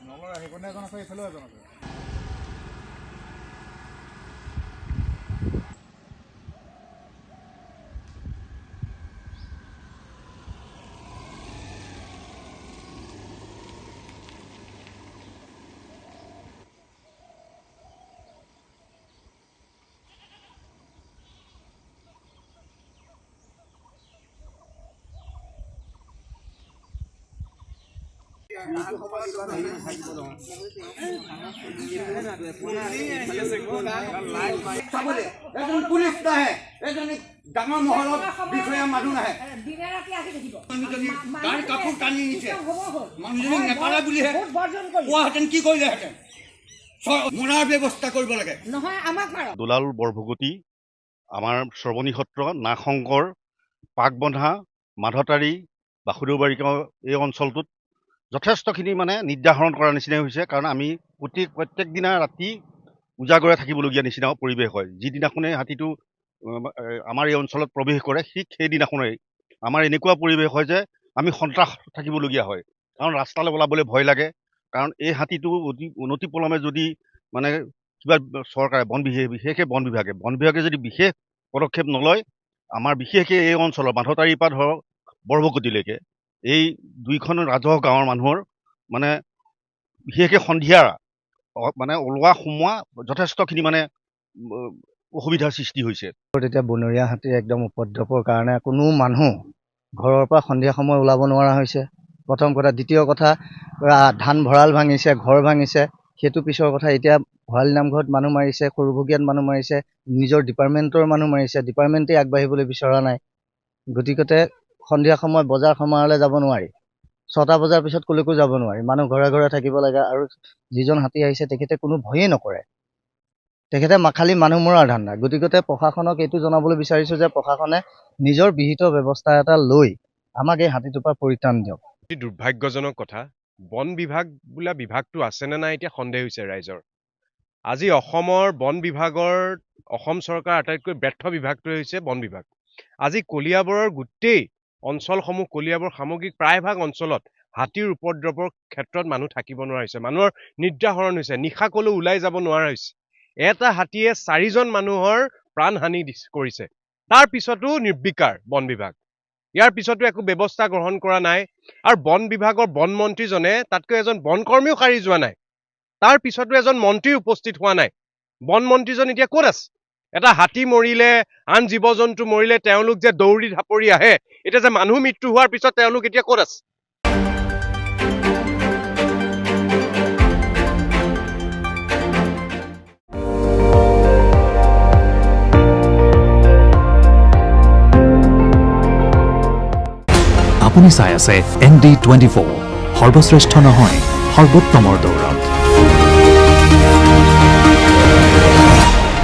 নলৰা সেইকণে এজন আছে, এইফালেও এজন আছে। পুলিচ নাহে, ডাঙৰ মহলত বিষয়া মানুহ নাহে, কাপোৰ টানি নিছে, মানুহজনক নেপালে বুলিহে কোৱাহেঁতেন কি কৰিলেহেঁতেন, মৰাৰ ব্যৱস্থা কৰিব লাগে। দুলাল বৰভুগতি আমাৰ শ্ৰৱণী সত্ৰ, নাগশংকৰ, পাকবন্ধা, মাধতাৰী, বাসুদেৱবাৰিকা এই অঞ্চলটোত যথেষ্টখিনি মানে নিৰ্যাহৰণ কৰাৰ নিচিনাই হৈছে। কাৰণ আমি প্ৰত্যেক দিনা ৰাতি উজাগৰে থাকিবলগীয়া নিচিনা পৰিৱেশ হয়। যিদিনাখনে হাতীটো আমাৰ এই অঞ্চলত প্ৰৱেশ কৰে, ঠিক সেইদিনাখনেই আমাৰ এনেকুৱা পৰিৱেশ হয় যে আমি সন্ত্ৰাস থাকিবলগীয়া হয়। কাৰণ ৰাস্তালৈ ওলাবলৈ ভয় লাগে। কাৰণ এই হাতীটো অনতিপলমে যদি মানে কিবা চৰকাৰে বিশেষকৈ বন বিভাগে যদি বিশেষ পদক্ষেপ নলয়, আমাৰ বিশেষকৈ এই অঞ্চলৰ মাধতাৰীৰ পৰা ধৰক বৰভুগতিলৈকে এই দুইখন ৰাজহুৱা গাঁৱৰ মানুহৰ মানে বিশেষকৈ সন্ধিয়া মানে ওলোৱা সোমোৱা যথেষ্টখিনি মানে অসুবিধাৰ সৃষ্টি হৈছে। তেতিয়া বনৰীয়া হাতীৰ একদম উপদ্ৰৱৰ কাৰণে কোনো মানুহ ঘৰৰ পৰা সন্ধিয়া সময় ওলাব নোৱাৰা হৈছে, প্ৰথম কথা। দ্বিতীয় কথা, ধান ভঁৰাল ভাঙিছে, ঘৰ ভাঙিছে, সেইটো পিছৰ কথা। এতিয়া ভঁৰালী নামঘৰত মানুহ মাৰিছে, সৰুভগীয়াত মানুহ মাৰিছে, নিজৰ ডিপাৰ্টমেণ্টৰ মানুহ মাৰিছে, ডিপাৰ্টমেণ্টেই আগবাঢ়িবলৈ বিচৰা নাই। গতিকে সন্ধিয়া সময় বজাৰ সমাৰলৈ যাব নোৱাৰি, 6টা বজাৰ পিছত কলৈকো যাব নোৱাৰি, মানুহ ঘৰে ঘৰে থাকিব লাগে। আৰু যিজন হাতী আহিছে তেখেতে কোনো ভয়েই নকৰে, তেখেতে খালি মানুহ মৰাৰ ধান্দা। গতিকে প্ৰশাসনক এইটো জনাবলৈ বিচাৰিছোঁ যে প্ৰশাসনে নিজৰ বিহিত ব্যৱস্থা এটা লৈ আমাক এই হাতীটোৰ পৰা পৰিত্ৰাণ দিয়ক। অতি দুৰ্ভাগ্যজনক কথা, বন বিভাগ বোলা বিভাগটো আছেনে নাই এতিয়া সন্দেহ হৈছে ৰাইজৰ। আজি অসমৰ বন বিভাগৰ, অসম চৰকাৰৰ আটাইতকৈ ব্যৰ্থ বিভাগটোৱে হৈছে বন বিভাগ। আজি কলিয়াবৰৰ গোটেই অঞ্চলসমূহ, কলিয়াবৰ সামগ্ৰিক প্ৰায়ভাগ অঞ্চলত হাতীৰ উপদ্ৰৱৰ ক্ষেত্ৰত মানুহ থাকিব নোৱাৰা হৈছে, মানুহৰ নিৰ্যাহৰণ হৈছে, নিশা কলৈও ওলাই যাব নোৱাৰা হৈছে। এটা হাতীয়ে 4জন মানুহৰ প্ৰাণহানি কৰিছে, তাৰ পিছতো নিৰ্বিকাৰ বন বিভাগ। ইয়াৰ পিছতো একো ব্যৱস্থা গ্ৰহণ কৰা নাই। আৰু বন বিভাগৰ বন মন্ত্ৰীজনে তাতকৈ এজন বন কৰ্মীও সাৰি যোৱা নাই, তাৰ পিছতো এজন মন্ত্ৰী উপস্থিত হোৱা নাই। বন মন্ত্ৰীজন এতিয়া ক'ত আছে? এটা হাতী মৰিলে, আন জীৱ জন্তু মৰিলে তেওঁলোক যে দৌৰি ধাপৰি আহে, এতিয়া যে মানুহ মৃত্যু হোৱাৰ পিছত তেওঁলোক এতিয়া ক'ত আছে? আপুনি চাই আছে ND24, সৰ্বশ্ৰেষ্ঠ নহয় সৰ্বোত্তমৰ দৌৰত।